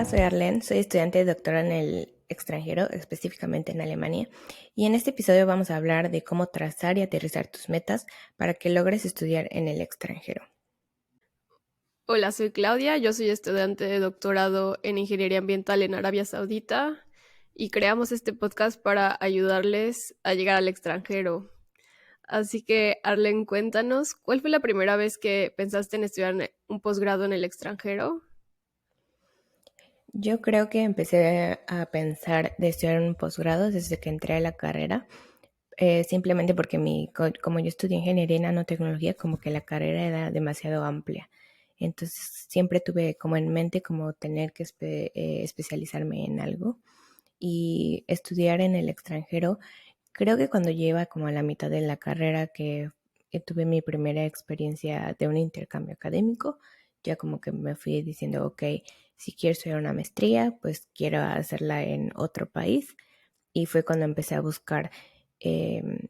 Hola, soy Arlen, soy estudiante de doctorado en el extranjero, específicamente en Alemania, y en este episodio vamos a hablar de cómo trazar y aterrizar tus metas para que logres estudiar en el extranjero. Hola, soy Claudia, yo soy estudiante de doctorado en Ingeniería Ambiental en Arabia Saudita y creamos este podcast para ayudarles a llegar al extranjero. Así que, Arlen, cuéntanos, ¿cuál fue la primera vez que pensaste en estudiar un posgrado en el extranjero? Yo creo que empecé a pensar de estudiar un posgrado desde que entré a la carrera, simplemente porque como yo estudié ingeniería y nanotecnología, como que la carrera era demasiado amplia. Entonces siempre tuve como en mente como tener que especializarme en algo y estudiar en el extranjero. Creo que cuando lleva como a la mitad de la carrera que tuve mi primera experiencia de un intercambio académico, ya como que me fui diciendo, ok, si quiero estudiar una maestría, pues quiero hacerla en otro país. Y fue cuando empecé a buscar em,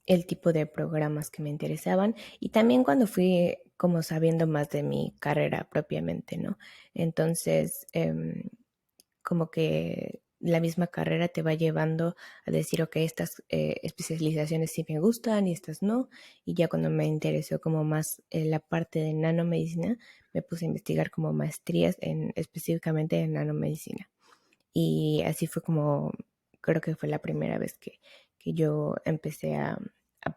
el tipo de programas que me interesaban y también cuando fui como sabiendo más de mi carrera propiamente, ¿no? Entonces, como que la misma carrera te va llevando a decir, ok, estas especializaciones sí me gustan y estas no. Y ya cuando me interesó como más la parte de nanomedicina, me puse a investigar como maestrías específicamente en nanomedicina. Y así fue como, creo que fue la primera vez que yo empecé a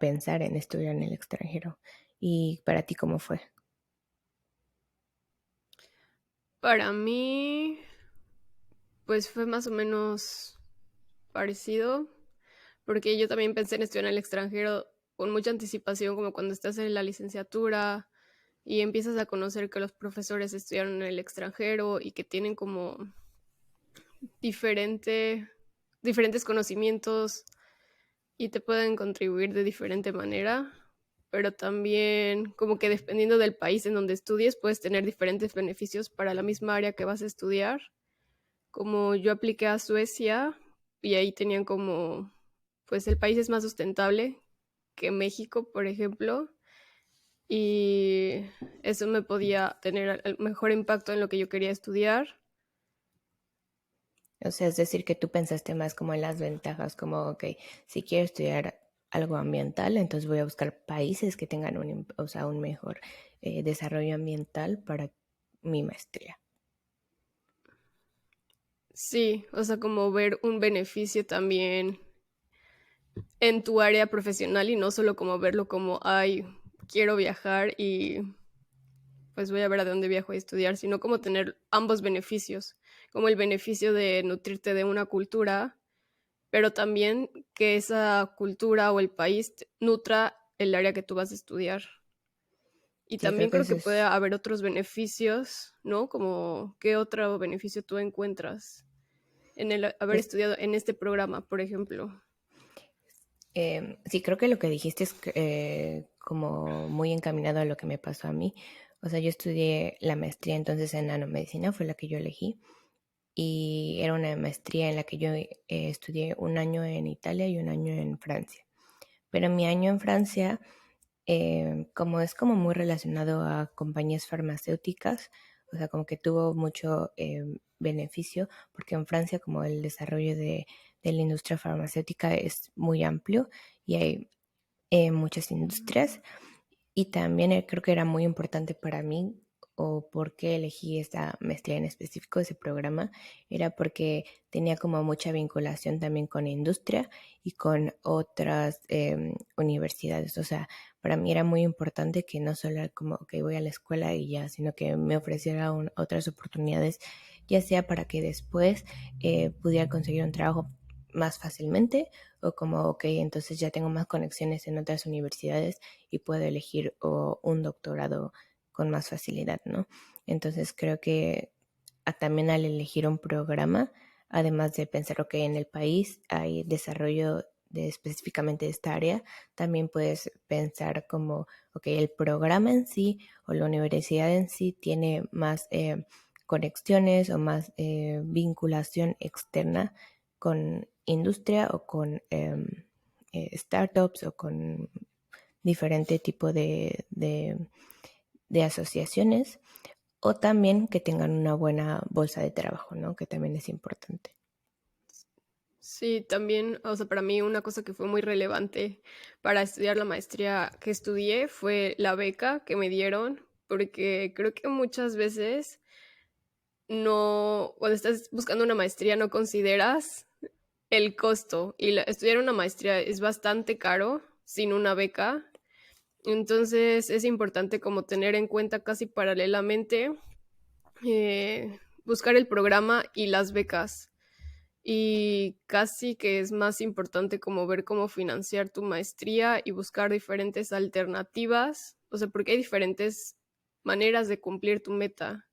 pensar en estudiar en el extranjero. ¿Y para ti cómo fue? Para mí, pues fue más o menos parecido, porque yo también pensé en estudiar en el extranjero con mucha anticipación, como cuando estás en la licenciatura y empiezas a conocer que los profesores estudiaron en el extranjero y que tienen como diferente, diferentes conocimientos y te pueden contribuir de diferente manera, pero también como que dependiendo del país en donde estudies puedes tener diferentes beneficios para la misma área que vas a estudiar. Como yo apliqué a Suecia y ahí tenían como, pues el país es más sustentable que México, por ejemplo, y eso me podía tener el mejor impacto en lo que yo quería estudiar. O sea, es decir, que tú pensaste más como en las ventajas, como, ok, si quiero estudiar algo ambiental, entonces voy a buscar países que tengan o sea, un mejor desarrollo ambiental para mi maestría. Sí, o sea, como ver un beneficio también en tu área profesional y no solo como verlo como, ay, quiero viajar y pues voy a ver a dónde viajo a estudiar, sino como tener ambos beneficios, como el beneficio de nutrirte de una cultura, pero también que esa cultura o el país nutra el área que tú vas a estudiar. Y Sí, creo también que creo eso que puede es. haber otros beneficios, ¿no? Como qué otro beneficio tú encuentras en el haber Pues estudiado en este programa, por ejemplo. sí, creo que lo que dijiste es como muy encaminado a lo que me pasó a mí. O sea, yo estudié la maestría entonces en nanomedicina, fue la que yo elegí. Y era una maestría en la que yo estudié un año en Italia y un año en Francia. Pero mi año en Francia, como es como muy relacionado a compañías farmacéuticas, o sea, como que tuvo mucho beneficio, porque en Francia como el desarrollo de la industria farmacéutica es muy amplio y hay muchas industrias. Y también creo que era muy importante para mí, o por qué elegí esta maestría en específico, ese programa, era porque tenía como mucha vinculación también con la industria y con otras universidades. O sea, para mí era muy importante que no solo era como que voy a la escuela y ya, sino que me ofreciera otras oportunidades, ya sea para que después pudiera conseguir un trabajo más fácilmente o como, ok, entonces ya tengo más conexiones en otras universidades y puedo elegir un doctorado con más facilidad, ¿no? Entonces creo que también al elegir un programa, además de pensar, ok, en el país hay desarrollo de específicamente esta área, también puedes pensar como, ok, el programa en sí o la universidad en sí tiene más conexiones o más vinculación externa con industria o con startups o con diferente tipo de asociaciones o también que tengan una buena bolsa de trabajo, ¿no? Que también es importante. Sí, también, o sea, para mí una cosa que fue muy relevante para estudiar la maestría que estudié fue la beca que me dieron, porque creo que muchas veces no, cuando estás buscando una maestría no consideras el costo y estudiar una maestría es bastante caro sin una beca. Entonces es importante como tener en cuenta casi paralelamente buscar el programa y las becas. Y casi que es más importante como ver cómo financiar tu maestría y buscar diferentes alternativas, o sea, porque hay diferentes maneras de cumplir tu meta.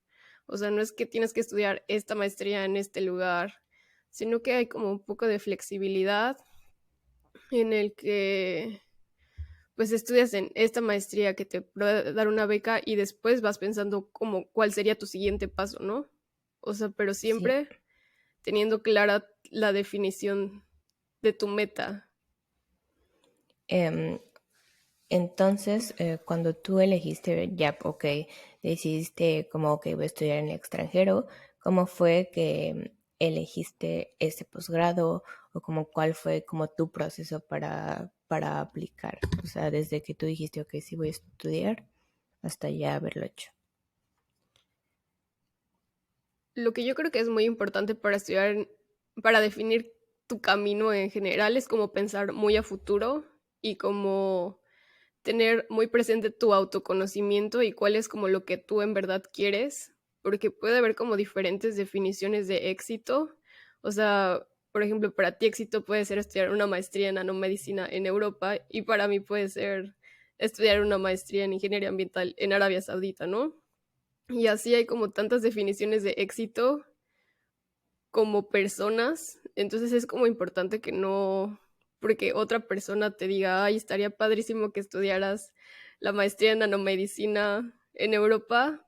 O sea, no es que tienes que estudiar esta maestría en este lugar, sino que hay como un poco de flexibilidad en el que pues estudias en esta maestría que te puede dar una beca y después vas pensando como cuál sería tu siguiente paso, ¿no? O sea, pero Sí. siempre teniendo clara la definición de tu meta. Em, entonces, cuando tú elegiste, ya, ok, decidiste como, ok, voy a estudiar en el extranjero, ¿cómo fue que elegiste ese posgrado o como cuál fue como tu proceso para aplicar? O sea, desde que tú dijiste, ok, sí voy a estudiar, hasta ya haberlo hecho. Lo que yo creo que es muy importante para estudiar, para definir tu camino en general, es como pensar muy a futuro y como tener muy presente tu autoconocimiento y cuál es como lo que tú en verdad quieres, porque puede haber como diferentes definiciones de éxito. O sea, por ejemplo, para ti éxito puede ser estudiar una maestría en nanomedicina en Europa y para mí puede ser estudiar una maestría en ingeniería ambiental en Arabia Saudita, ¿no? Y así hay como tantas definiciones de éxito como personas, entonces es como importante que no, porque otra persona te diga, ay, estaría padrísimo que estudiaras la maestría en nanomedicina en Europa,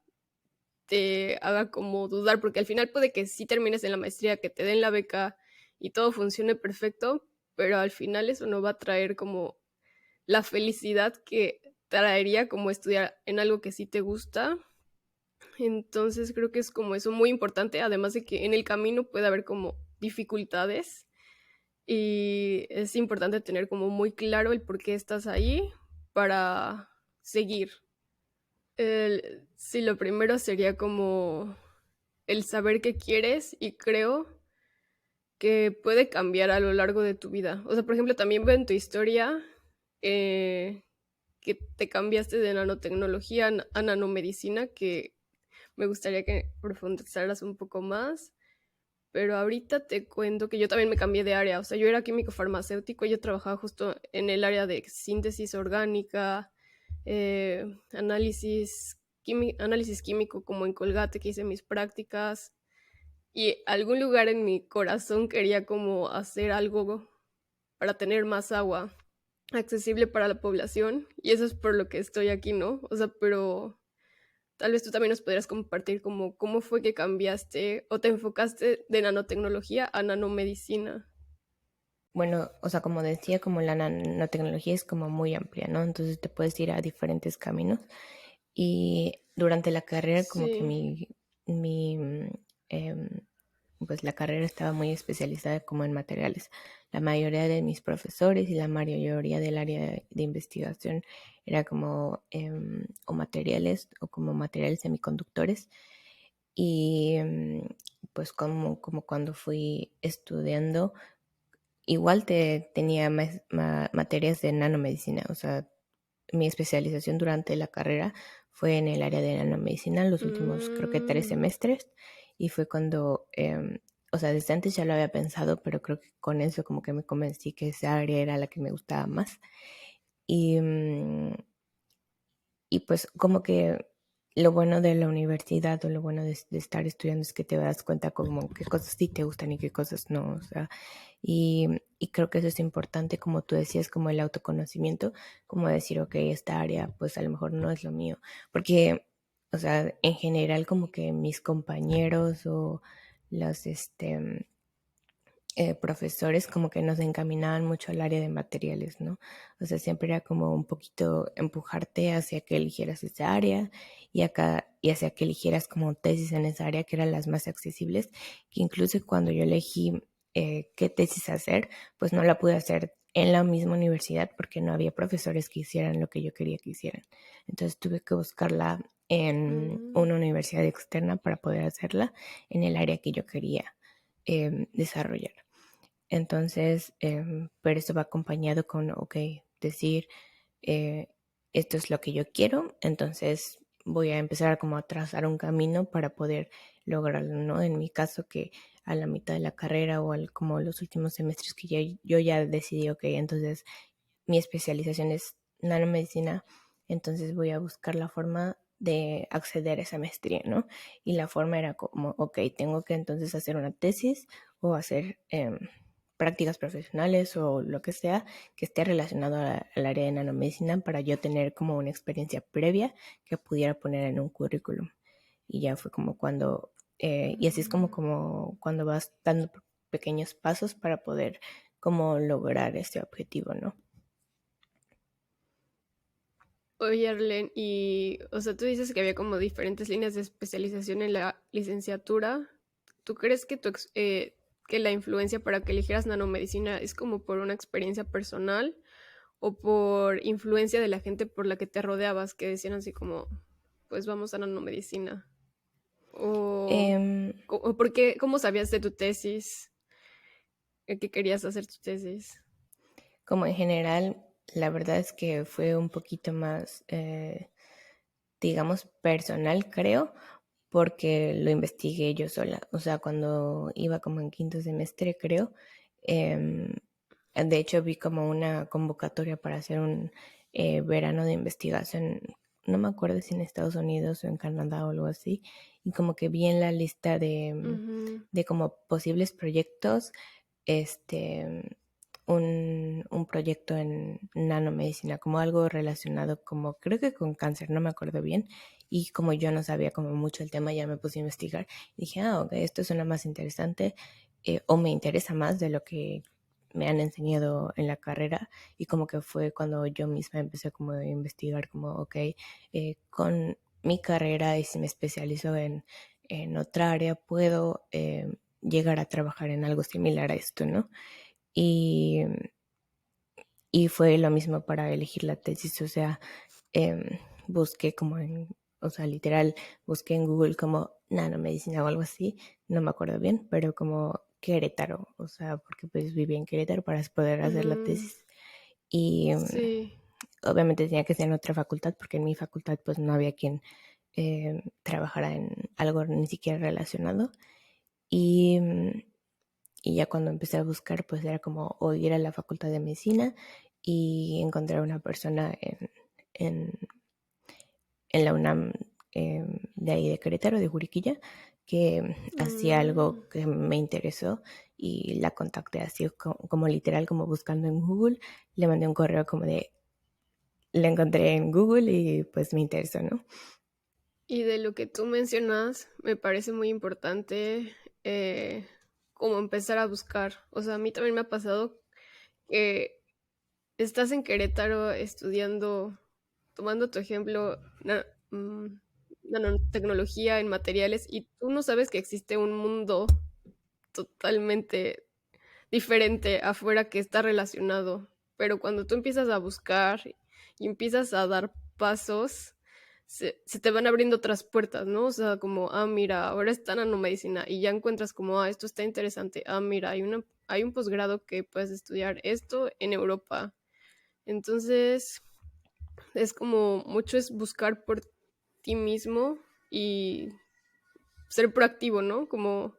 te haga como dudar, porque al final puede que sí termines en la maestría, que te den la beca y todo funcione perfecto, pero al final eso no va a traer como la felicidad que traería como estudiar en algo que sí te gusta. Entonces creo que es como eso muy importante, además de que en el camino puede haber como dificultades y es importante tener como muy claro el por qué estás ahí para seguir. Sí, lo primero sería como el saber qué quieres y creo que puede cambiar a lo largo de tu vida. O sea, por ejemplo, también veo en tu historia eh, que te cambiaste de nanotecnología a nanomedicina, que me gustaría que profundizaras un poco más, pero ahorita te cuento que yo también me cambié de área, o sea, yo era químico farmacéutico, yo trabajaba justo en el área de síntesis orgánica, análisis químico como en Colgate, que hice mis prácticas, y algún lugar en mi corazón quería como hacer algo para tener más agua accesible para la población, y eso es por lo que estoy aquí, ¿no? O sea, pero tal vez tú también nos podrías compartir como cómo fue que cambiaste o te enfocaste de nanotecnología a nanomedicina. Bueno, o sea, como decía, como la nanotecnología es como muy amplia, ¿no? Entonces te puedes ir a diferentes caminos. Y durante la carrera, como que Sí. mi, em, pues la carrera estaba muy especializada como en materiales. La mayoría de mis profesores y la mayoría del área de investigación era como o materiales o como materiales semiconductores. Y pues como cuando fui estudiando, igual tenía materias de nanomedicina, o sea, mi especialización durante la carrera fue en el área de nanomedicina, los últimos creo que 3 semestres, y fue cuando, o sea, desde antes ya lo había pensado, pero creo que con eso como que me convencí que esa área era la que me gustaba más. Y, y pues como que lo bueno de la universidad o lo bueno de estar estudiando es que te das cuenta como qué cosas sí te gustan y qué cosas no, o sea, y creo que eso es importante, como tú decías, como el autoconocimiento, como decir, ok, esta área pues a lo mejor no es lo mío, porque, o sea, en general como que mis compañeros o los, profesores como que nos encaminaban mucho al área de materiales, ¿no? O sea, siempre era como un poquito empujarte hacia que eligieras esa área y hacia que eligieras como tesis en esa área que eran las más accesibles, que incluso cuando yo elegí qué tesis hacer, pues no la pude hacer en la misma universidad porque no había profesores que hicieran lo que yo quería que hicieran. Entonces tuve que buscarla en Mm. una universidad externa para poder hacerla en el área que yo quería desarrollar. Entonces, pero esto va acompañado con, ok, decir, eh, esto es lo que yo quiero, entonces voy a empezar como a trazar un camino para poder lograrlo, ¿no? En mi caso, que a la mitad de la carrera o como los últimos semestres que yo ya decidí, ok, entonces mi especialización es nanomedicina, entonces voy a buscar la forma de acceder a esa maestría, ¿no? Y la forma era como, ok, tengo que entonces hacer una tesis o hacer prácticas profesionales o lo que sea que esté relacionado al área de nanomedicina para yo tener como una experiencia previa que pudiera poner en un currículum. Y ya fue como cuando, y así es Mm. como cuando vas dando pequeños pasos para poder como lograr este objetivo, ¿no? Oye, Arlen, y, o sea, tú dices que había como diferentes líneas de especialización en la licenciatura. ¿Tú crees que que la influencia para que eligieras nanomedicina es como por una experiencia personal o por influencia de la gente por la que te rodeabas, que decían así como, pues vamos a nanomedicina? ¿O, Em, o por qué, cómo sabías de tu tesis, que querías hacer tu tesis? Como en general, la verdad es que fue un poquito más, digamos, personal, creo, porque lo investigué yo sola. O sea, cuando iba como en quinto semestre, creo, em, de hecho vi como una convocatoria para hacer un verano de investigación, no me acuerdo si en Estados Unidos o en Canadá o algo así, y como que vi en la lista Ujú. de como posibles proyectos, este, un proyecto en nanomedicina, como algo relacionado como, creo que con cáncer, no me acuerdo bien. Y como yo no sabía como mucho el tema, ya me puse a investigar. Y dije, ah, ok, esto suena más interesante o me interesa más de lo que me han enseñado en la carrera. Y como que fue cuando yo misma empecé como a investigar, como, ok, con mi carrera y si me especializo en otra área, puedo llegar a trabajar en algo similar a esto, ¿no? Y, y fue lo mismo para elegir la tesis, o sea, busqué como o sea, literal, busqué en Google como nanomedicina o algo así, no me acuerdo bien, pero como Querétaro, o sea, porque pues vivía en Querétaro para poder hacer la Mm, tesis. Y sí. obviamente tenía que ser en otra facultad, porque en mi facultad pues no había quien trabajara en algo ni siquiera relacionado. Y, y ya cuando empecé a buscar, pues era como o ir a la facultad de medicina y encontrar una persona en, en la UNAM de ahí de Querétaro, de Juriquilla, que hacía Mm. algo que me interesó y la contacté así como literal, como buscando en Google. Le mandé un correo como de, la encontré en Google y pues me interesó, ¿no? Y de lo que tú mencionas, me parece muy importante como empezar a buscar. O sea, a mí también me ha pasado que estás en Querétaro estudiando, tomando tu ejemplo, nanotecnología en materiales y tú no sabes que existe un mundo totalmente diferente afuera que está relacionado. Pero cuando tú empiezas a buscar y empiezas a dar pasos, se te van abriendo otras puertas, ¿no? O sea, como, ah, mira, ahora está nanomedicina y ya encuentras como, ah, esto está interesante. Ah, mira, hay un posgrado que puedes estudiar esto en Europa. Entonces, es como mucho es buscar por ti mismo y ser proactivo, ¿no? Como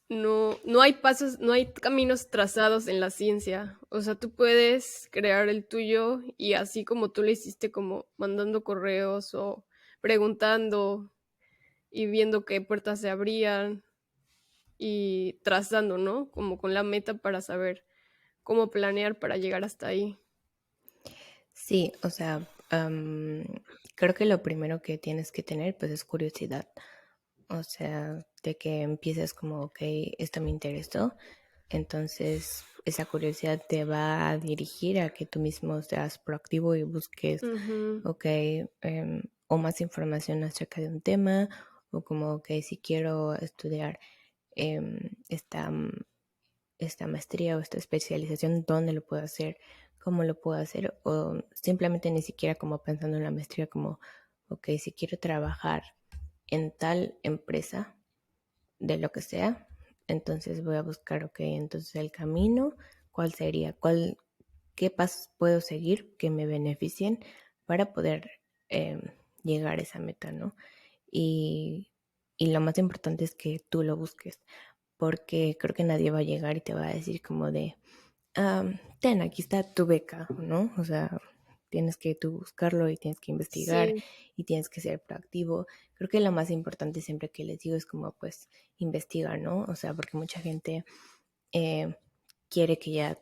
no hay pasos, no hay caminos trazados en la ciencia. O sea, tú puedes crear el tuyo y así como tú lo hiciste, como mandando correos o preguntando y viendo qué puertas se abrían y trazando, ¿no? Como con la meta para saber cómo planear para llegar hasta ahí. Sí, o sea, creo que lo primero que tienes que tener pues es curiosidad. O sea, de que empieces como, ok, esto me interesó, Entonces, esa curiosidad te va a dirigir a que tú mismo seas proactivo y busques, Ujú. ok, o más información acerca de un tema, o como, ok, si quiero estudiar esta, esta maestría o esta especialización, ¿dónde lo puedo hacer? ¿Cómo lo puedo hacer? O simplemente ni siquiera como pensando en la maestría, como, ok, si quiero trabajar en tal empresa, de lo que sea, entonces voy a buscar, ok, entonces el camino, ¿cuál sería? ¿Qué pasos puedo seguir que me beneficien para poder eh, llegar a esa meta, ¿no? Y, y lo más importante es que tú lo busques, porque creo que nadie va a llegar y te va a decir como de, ten, aquí está tu beca, ¿no? O sea, tienes que tú buscarlo y tienes que investigar Sí, y tienes que ser proactivo. Creo que lo más importante siempre que les digo es como pues investigar, ¿no? O sea, porque mucha gente eh, quiere que ya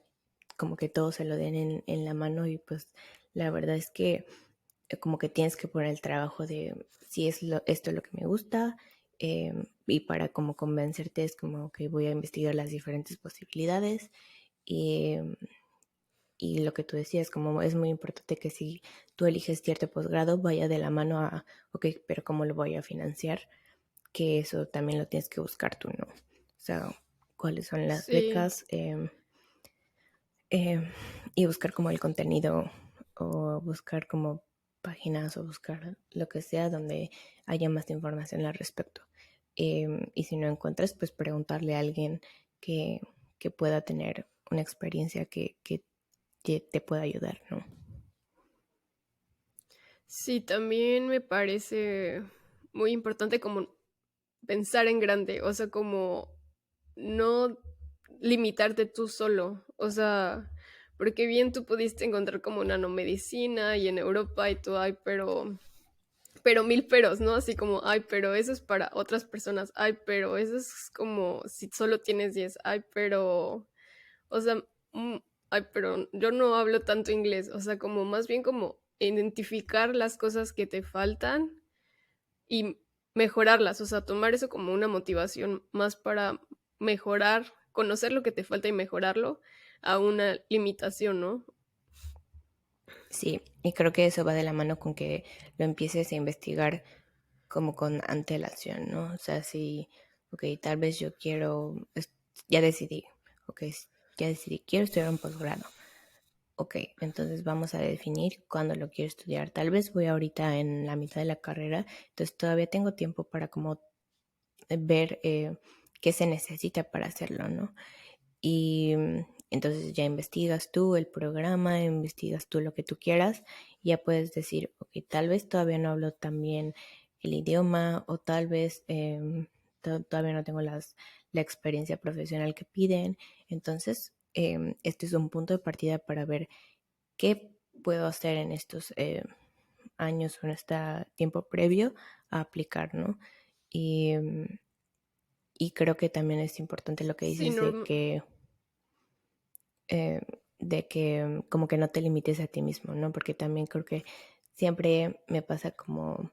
como que todo se lo den en la mano y pues la verdad es que como que tienes que poner el trabajo de si es esto es lo que me gusta, y para como convencerte es como que voy a investigar las diferentes posibilidades y, y lo que tú decías, como es muy importante que si tú eliges cierto posgrado vaya de la mano a, ok, pero ¿cómo lo voy a financiar? Que eso también lo tienes que buscar tú, ¿no? O sea, cuáles son las sí. becas, eh, y buscar como el contenido o buscar como páginas o buscar lo que sea donde haya más información al respecto. Y si no encuentras, pues preguntarle a alguien que, que pueda tener una experiencia que te pueda ayudar, ¿no? Sí, también me parece muy importante como pensar en grande, o sea, como no limitarte tú solo, o sea, porque bien tú pudiste encontrar como nanomedicina y en Europa y tú, ay, pero mil peros, ¿no? Así como, ay, pero eso es para otras personas, ay, pero eso es como si solo tienes 10, ay, pero, o sea, mm, ay, pero yo no hablo tanto inglés, o sea, como más bien como identificar las cosas que te faltan y mejorarlas, o sea, tomar eso como una motivación más para mejorar, conocer lo que te falta y mejorarlo a una limitación, ¿no? Sí, y creo que eso va de la mano con que lo empieces a investigar como con antelación, ¿no? O sea, si, ok, tal vez yo quiero, ya decidí, ok, ya decidí, quiero estudiar un posgrado. Ok, entonces vamos a definir cuándo lo quiero estudiar. Tal vez voy ahorita en la mitad de la carrera, entonces todavía tengo tiempo para como ver qué se necesita para hacerlo, ¿no? Y entonces ya investigas tú el programa, investigas tú lo que tú quieras, y ya puedes decir, ok, tal vez todavía no hablo tan bien el idioma o tal vez todavía no tengo la experiencia profesional que piden. Entonces, este es un punto de partida para ver qué puedo hacer en estos años o en este tiempo previo a aplicar, ¿no? Y, y creo que también es importante lo que Sí, dices eh, de que como que no te limites a ti mismo, ¿no? Porque también creo que siempre me pasa como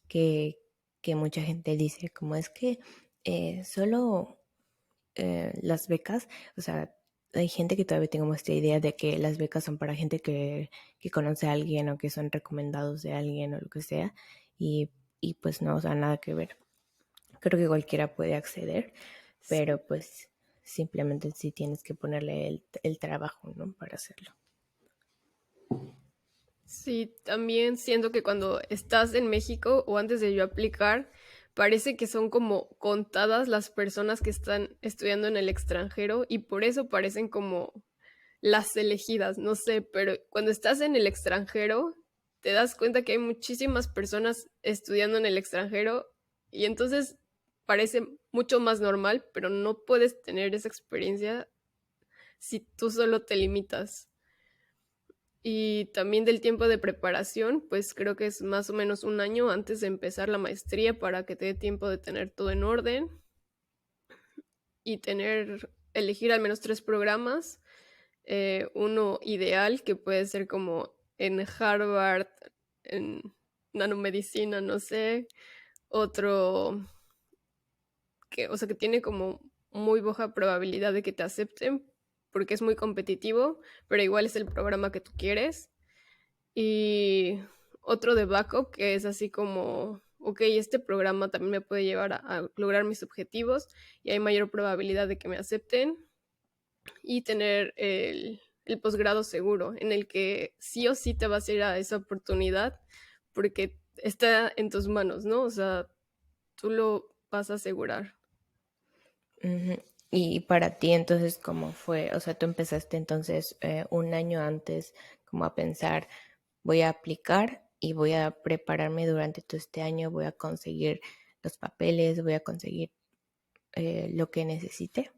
que, que mucha gente dice, como es que solo las becas, o sea, hay gente que todavía tengo esta idea de que las becas son para gente que conoce a alguien o que son recomendados de alguien o lo que sea, y, y pues no, o sea, nada que ver. Creo que cualquiera puede acceder, sí, pero pues simplemente sí tienes que ponerle el trabajo, ¿no? Para hacerlo. sí, también siento que cuando estás en México o antes de yo aplicar, parece que son como contadas las personas que están estudiando en el extranjero y por eso parecen como las elegidas, no sé, pero cuando estás en el extranjero, te das cuenta que hay muchísimas personas estudiando en el extranjero y entonces parece mucho más normal, pero no puedes tener esa experiencia si tú solo te limitas. Y también del tiempo de preparación, pues creo que es más o menos un año antes de empezar la maestría para que te dé tiempo de tener todo en orden y elegir al menos tres programas. Uno ideal que puede ser como en Harvard, en nanomedicina, no sé. Otro que, o sea, que tiene como muy baja probabilidad de que te acepten porque es muy competitivo, pero igual es el programa que tú quieres. Y otro de backup que es así como, ok, este programa también me puede llevar a lograr mis objetivos y hay mayor probabilidad de que me acepten. Y tener el posgrado seguro, en el que sí o sí te vas a ir a esa oportunidad porque está en tus manos, ¿no? O sea, tú lo vas a asegurar. Ujú. Y para ti entonces, ¿cómo fue? O sea, tú empezaste entonces un año antes como a pensar, voy a aplicar y voy a prepararme durante todo este año, voy a conseguir los papeles, voy a conseguir lo que necesite.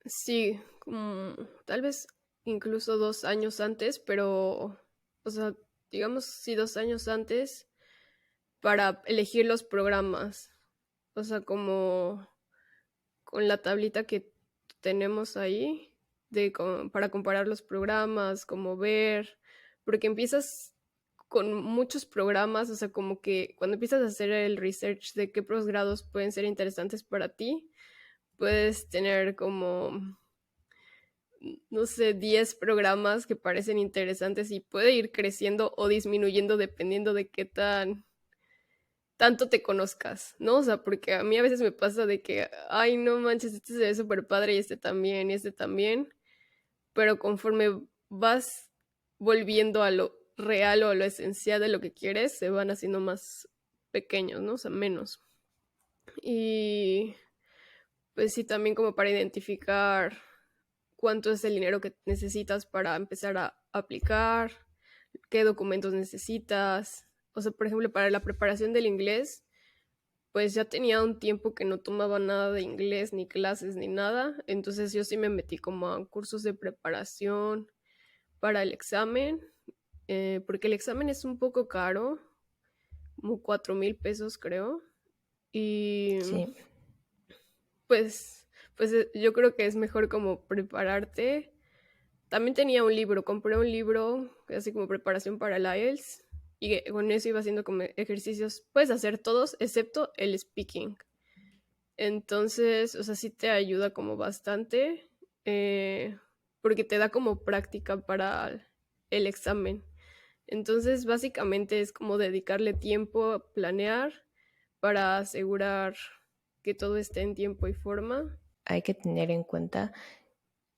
Sí, como tal vez incluso 2 años antes, pero, o sea, digamos sí 2 años antes para elegir los programas. O sea, como con la tablita que tenemos ahí para comparar los programas, como ver, porque empiezas con muchos programas, o sea, como que cuando empiezas a hacer el research de qué posgrados pueden ser interesantes para ti, puedes tener como, no sé, 10 programas que parecen interesantes y puede ir creciendo o disminuyendo dependiendo de qué tanto te conozcas, ¿no? O sea, porque a mí a veces me pasa de que, ay, no manches, este se ve súper padre y este también, pero conforme vas volviendo a lo real o a lo esencial de lo que quieres, se van haciendo más pequeños, ¿no? O sea, menos. Y pues sí, también como para identificar cuánto es el dinero que necesitas para empezar a aplicar, qué documentos necesitas. O sea, por ejemplo, para la preparación del inglés, pues ya tenía un tiempo que no tomaba nada de inglés, ni clases, ni nada. Entonces yo sí me metí como a cursos de preparación para el examen, porque el examen es un poco caro, como 4,000 pesos creo. Y Sí, pues yo creo que es mejor como prepararte. También tenía un libro, compré un libro, así como preparación para el IELTS, y con eso iba haciendo como ejercicios. Puedes hacer todos excepto el speaking. Entonces, o sea, sí te ayuda como bastante, eh, porque te da como práctica para el examen. Entonces, básicamente es como dedicarle tiempo a planear para asegurar que todo esté en tiempo y forma. hay que tener en cuenta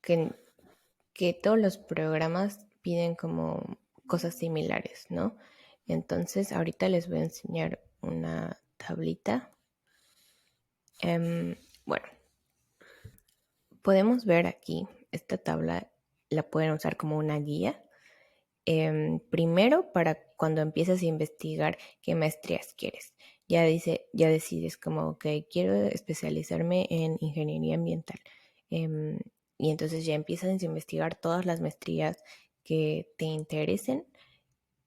que, que todos los programas piden como cosas similares, ¿no? Entonces, ahorita les voy a enseñar una tablita. Bueno, podemos ver aquí, esta tabla la pueden usar como una guía. Primero, para cuando empiezas a investigar qué maestrías quieres. Ya dice, ya decides como que quiero especializarme en ingeniería ambiental. Em, y entonces ya empiezas a investigar todas las maestrías que te interesen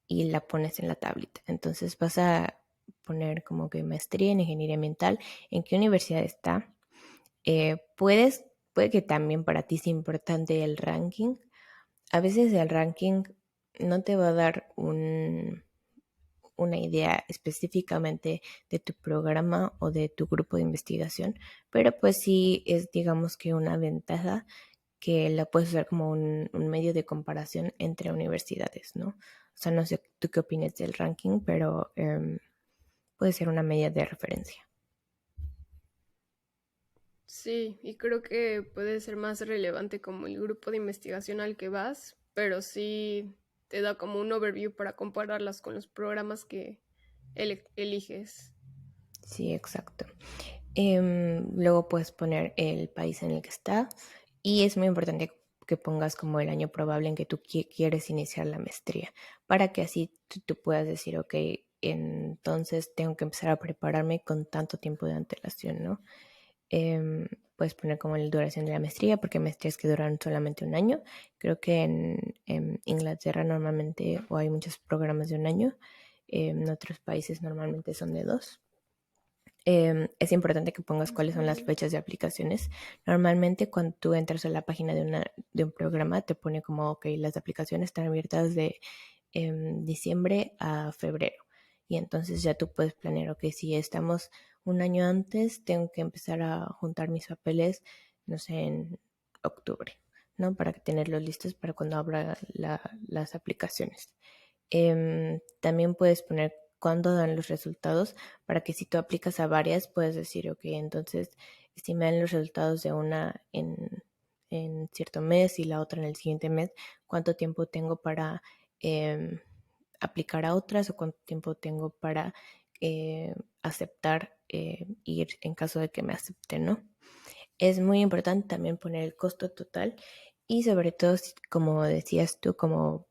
y la pones en la tablita. Entonces vas a poner como que maestría en ingeniería ambiental, en qué universidad está. Puede que también para ti sea importante el ranking. A veces el ranking no te va a dar una idea específicamente de tu programa o de tu grupo de investigación, pero pues sí es, digamos que una ventaja que la puedes usar como un medio de comparación entre universidades, ¿no? O sea, no sé tú qué opinas del ranking, pero puede ser una media de referencia. Sí, y creo que puede ser más relevante como el grupo de investigación al que vas, pero sí te da como un overview para compararlas con los programas que eliges. Sí, exacto. Luego puedes poner el país en el que está y es muy importante que pongas como el año probable en que tú quieres iniciar la maestría para que así tú puedas decir, ok, entonces tengo que empezar a prepararme con tanto tiempo de antelación, ¿no? Em, Puedes poner como la duración de la maestría porque hay maestrías que duran solamente un año. Creo que en Inglaterra normalmente o hay muchos programas de un año, en otros países normalmente son de dos. Es importante que pongas cuáles son las fechas de aplicaciones. Normalmente cuando tú entras a la página de un programa te pone como, ok, las aplicaciones están abiertas de diciembre a febrero. y entonces ya tú puedes planear, ok, si estamos un año antes, tengo que empezar a juntar mis papeles, no sé, en octubre, ¿no? Para tenerlos listos para cuando abra las aplicaciones. También puedes poner cuándo dan los resultados para que si tú aplicas a varias, puedes decir, ok, entonces si me dan los resultados de una en cierto mes y la otra en el siguiente mes, cuánto tiempo tengo para aplicar a otras o cuánto tiempo tengo para aceptar ir en caso de que me acepten, ¿no? Es muy importante también poner el costo total y sobre todo, como decías tú, como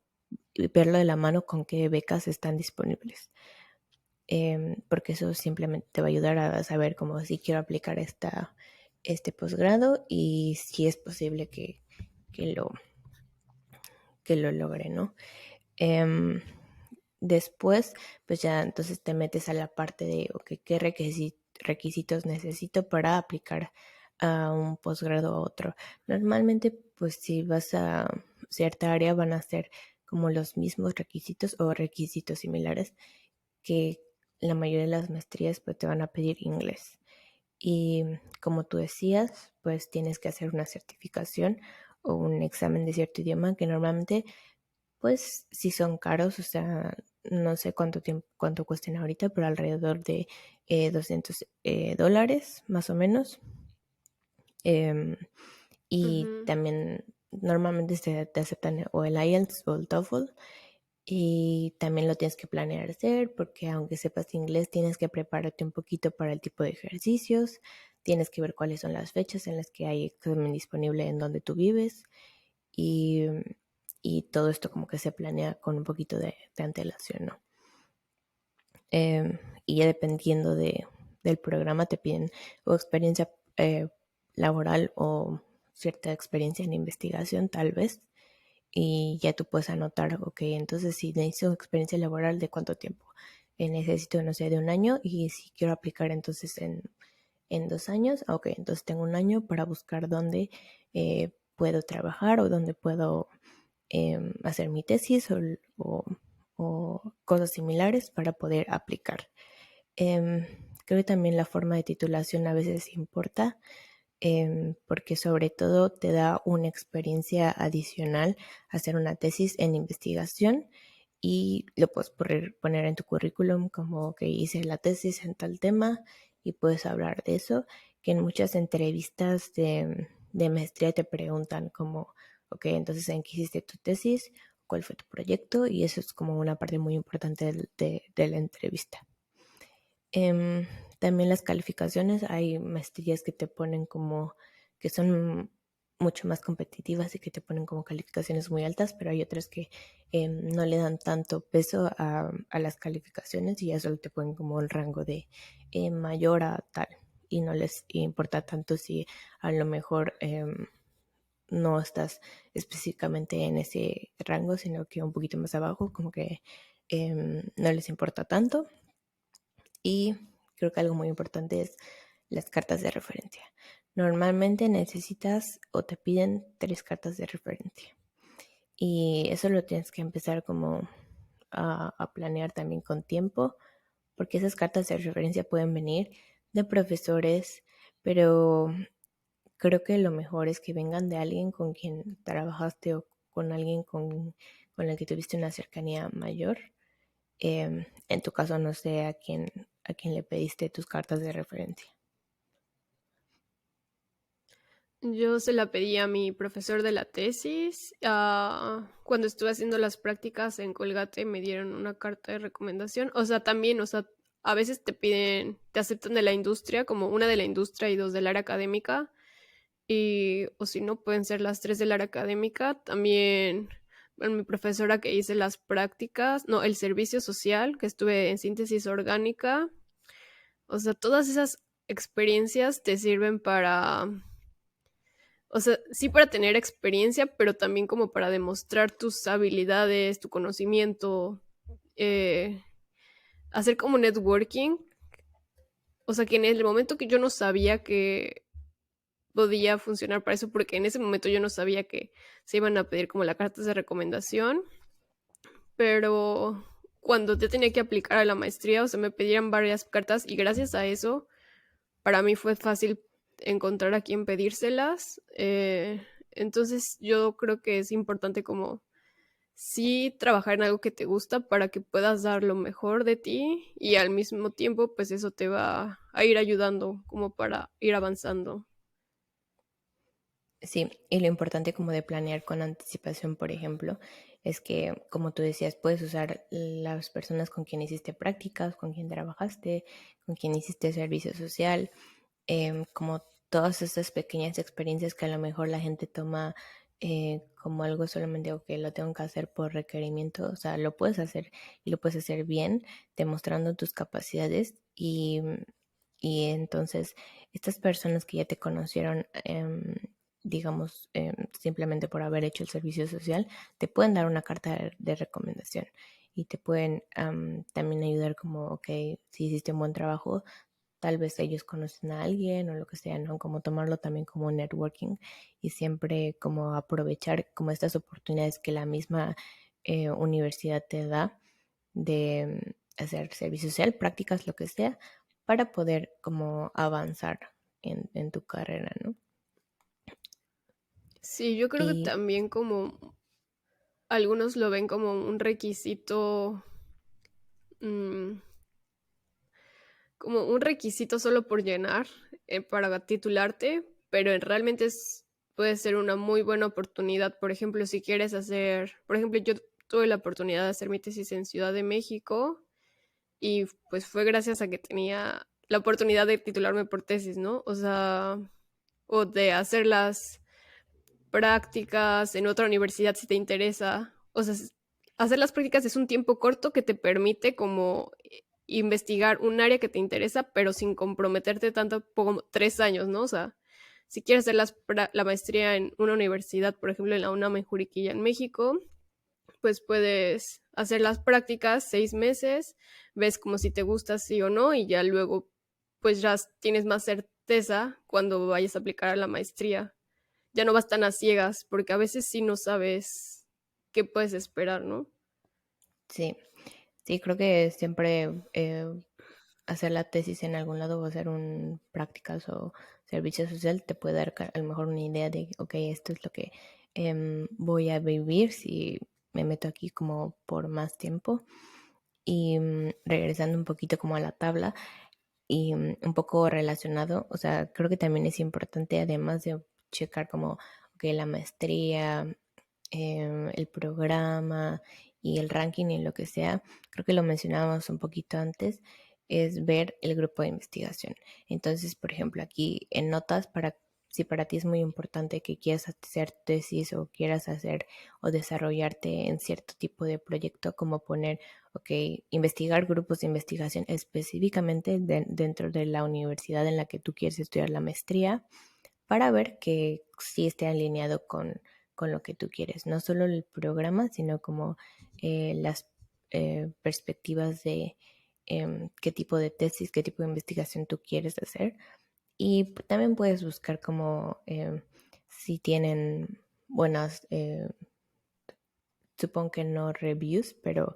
verlo de la mano con qué becas están disponibles. Porque eso simplemente te va a ayudar a saber como si quiero aplicar este posgrado y si es posible que lo, que lo logre, ¿no? Eh, Después, pues ya entonces te metes a la parte de, ok, ¿qué requisitos necesito para aplicar a un posgrado a otro? Normalmente, pues si vas a cierta área van a ser como los mismos requisitos o requisitos similares que la mayoría de las maestrías pues te van a pedir inglés. Y como tú decías, pues tienes que hacer una certificación o un examen de cierto idioma que normalmente pues sí son caros, o sea, no sé cuánto tiempo, cuánto cuesten ahorita, pero alrededor de $200 más o menos. Em, y Ujú. también normalmente te aceptan o el IELTS o el TOEFL. Y también lo tienes que planear hacer porque aunque sepas inglés, tienes que prepararte un poquito para el tipo de ejercicios, tienes que ver cuáles son las fechas en las que hay examen disponible en donde tú vives y, y todo esto como que se planea con un poquito de antelación, ¿no? Y ya dependiendo del programa te piden o experiencia laboral o cierta experiencia en investigación tal vez y ya tú puedes anotar, ok, entonces si necesito experiencia laboral de cuánto tiempo, necesito, no sé, de un año y si quiero aplicar entonces en 2 años, ok, entonces tengo un año para buscar dónde puedo trabajar o dónde puedo hacer mi tesis o cosas similares para poder aplicar. Em, Creo que también la forma de titulación a veces importa porque sobre todo te da una experiencia adicional hacer una tesis en investigación y lo puedes poner en tu currículum como que hice la tesis en tal tema y puedes hablar de eso, que en muchas entrevistas de maestría te preguntan como, ok, entonces ¿en qué hiciste tu tesis? ¿Cuál fue tu proyecto? Y eso es como una parte muy importante de la entrevista. Em, También las calificaciones, hay maestrías que te ponen como, que son mucho más competitivas y que te ponen como calificaciones muy altas, pero hay otras que no le dan tanto peso a las calificaciones y ya solo te ponen como el rango de mayor a tal y no les importa tanto si a lo mejor no estás específicamente en ese rango, sino que un poquito más abajo, como que no les importa tanto. Y creo que algo muy importante es las cartas de referencia. Normalmente necesitas o te piden 3 cartas de referencia. Y eso lo tienes que empezar como a planear también con tiempo, porque esas cartas de referencia pueden venir de profesores, pero creo que lo mejor es que vengan de alguien con quien trabajaste o con alguien con el que tuviste una cercanía mayor. En tu caso, no sé a quién le pediste tus cartas de referencia. Yo se la pedí a mi profesor de la tesis. Cuando estuve haciendo las prácticas en Colgate me dieron una carta de recomendación. O sea, también, o sea, a veces te piden, te aceptan de la industria, como una de la industria y dos del área académica. Y, o si no, pueden ser las tres del área académica. También, bueno, mi profesora que hice las prácticas, no, el servicio social, que estuve en síntesis orgánica. O sea, todas esas experiencias te sirven para, o sea, sí para tener experiencia, pero también como para demostrar tus habilidades, tu conocimiento, eh, hacer como networking. O sea, que en el momento que yo no sabía que podía funcionar para eso, porque en ese momento yo no sabía que se iban a pedir como las cartas de recomendación, pero cuando te tenía que aplicar a la maestría, o sea, me pedían varias cartas y gracias a eso, para mí fue fácil encontrar a quién pedírselas. Entonces yo creo que es importante como sí trabajar en algo que te gusta para que puedas dar lo mejor de ti y al mismo tiempo pues eso te va a ir ayudando como para ir avanzando. Sí, y lo importante como de planear con anticipación, por ejemplo, es que, como tú decías, puedes usar las personas con quien hiciste prácticas, con quien trabajaste, con quien hiciste servicio social, como todas estas pequeñas experiencias que a lo mejor la gente toma como algo solamente, o que lo tengo que hacer por requerimiento, o sea, lo puedes hacer y lo puedes hacer bien, demostrando tus capacidades y entonces estas personas que ya te conocieron, digamos, simplemente por haber hecho el servicio social, te pueden dar una carta de recomendación y te pueden también ayudar como, ok, si hiciste un buen trabajo, tal vez ellos conocen a alguien o lo que sea, ¿no? Como tomarlo también como networking y siempre como aprovechar como estas oportunidades que la misma universidad te da de hacer servicio social, prácticas, lo que sea, para poder como avanzar en tu carrera, ¿no? Sí, yo creo que Y también como algunos lo ven como un requisito, mm, como un requisito solo por llenar para titularte, pero realmente puede ser una muy buena oportunidad. Por ejemplo, si quieres hacer, por ejemplo, yo tuve la oportunidad de hacer mi tesis en Ciudad de México y pues fue gracias a que tenía la oportunidad de titularme por tesis, ¿no? O sea, o de hacer las prácticas en otra universidad si te interesa. O sea, hacer las prácticas es un tiempo corto que te permite como investigar un área que te interesa, pero sin comprometerte tanto como 3 años, ¿no? O sea, si quieres hacer la maestría en una universidad, por ejemplo, en la UNAM en Juriquilla, en México, pues puedes hacer las prácticas 6 meses, ves como si te gusta sí o no, y ya luego pues ya tienes más certeza cuando vayas a aplicar a la maestría. Ya no vas tan a ciegas, porque a veces sí no sabes qué puedes esperar, ¿no? sí, sí, creo que siempre hacer la tesis en algún lado o hacer un prácticas o servicio social te puede dar a lo mejor una idea de, ok, esto es lo que voy a vivir si me meto aquí como por más tiempo. Y regresando un poquito como a la tabla y un poco relacionado, o sea, creo que también es importante, además de checar como, ok, la maestría, el programa y el ranking y lo que sea, creo que lo mencionábamos un poquito antes, es ver el grupo de investigación. Entonces, por ejemplo, aquí en notas, si para ti es muy importante que quieras hacer tesis o quieras hacer o desarrollarte en cierto tipo de proyecto, como poner, ok, investigar grupos de investigación específicamente dentro de la universidad en la que tú quieres estudiar la maestría, para ver que sí esté alineado con lo que tú quieres, no solo el programa, sino como las perspectivas de qué tipo de tesis, qué tipo de investigación tú quieres hacer. Y también puedes buscar como si tienen buenas, supongo que no reviews, pero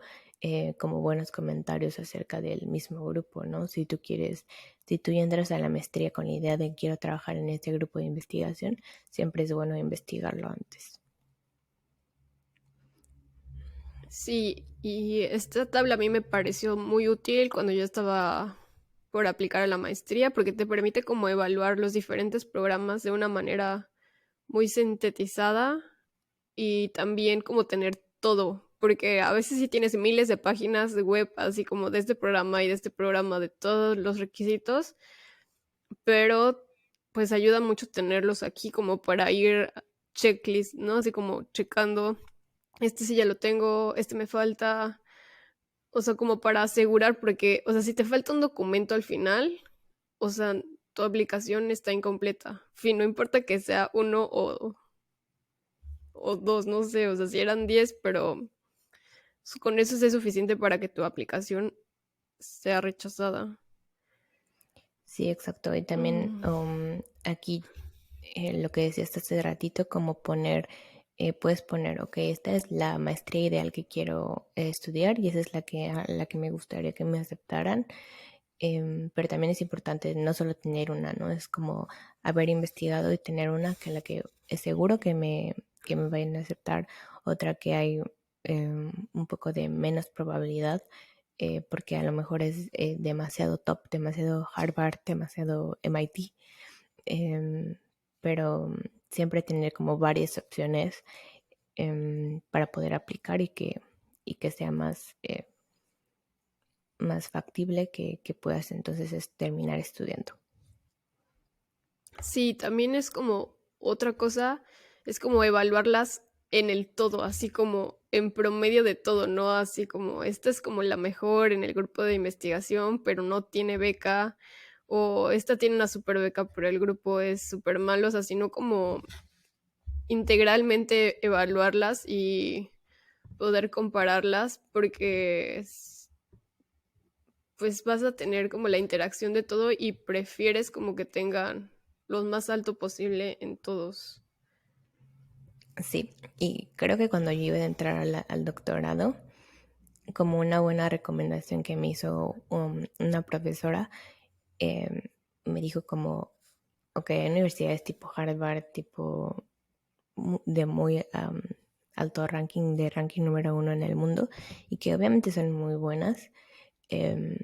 como buenos comentarios acerca del mismo grupo, ¿no? Si tú quieres, si tú entras a la maestría con la idea de quiero trabajar en este grupo de investigación, siempre es bueno investigarlo antes. Sí, y esta tabla a mí me pareció muy útil cuando yo estaba por aplicar a la maestría, porque te permite como evaluar los diferentes programas de una manera muy sintetizada y también como tener todo, porque a veces sí tienes miles de páginas de web, así como de este programa y de este programa, de todos los requisitos, pero pues ayuda mucho tenerlos aquí como para ir checklist, ¿no? Así como checando, este sí ya lo tengo, este me falta, o sea, como para asegurar, porque, o sea, si te falta un documento al final, o sea, tu aplicación está incompleta. Fin, no importa que sea uno o dos, no sé, o sea, si eran 10, pero con eso es suficiente para que tu aplicación sea rechazada. Sí, exacto. Y también Mm, aquí lo que decías hace ratito, como poner puedes poner, ok, esta es la maestría ideal que quiero estudiar y esa es a la que me gustaría que me aceptaran. Pero también es importante no solo tener una, ¿no? Es como haber investigado y tener una que la que es seguro que me vayan a aceptar, otra que hay un poco de menos probabilidad, porque a lo mejor es demasiado top, demasiado Harvard, demasiado MIT, em, pero siempre tener como varias opciones para poder aplicar y que sea más factible que puedas entonces terminar estudiando. Sí, también es como otra cosa, es como evaluarlas en el todo, así como en promedio de todo, ¿no? Así como esta es como la mejor en el grupo de investigación, pero no tiene beca, o esta tiene una super beca, pero el grupo es súper malo, o sea, sino como integralmente evaluarlas y poder compararlas, porque pues vas a tener como la interacción de todo y prefieres como que tengan lo más alto posible en todos. Sí, y creo que cuando yo iba a entrar al doctorado, como una buena recomendación que me hizo una profesora, eh, me dijo como, ok, hay universidades tipo Harvard, tipo de muy alto ranking, de ranking número uno en el mundo, y que obviamente son muy buenas, eh,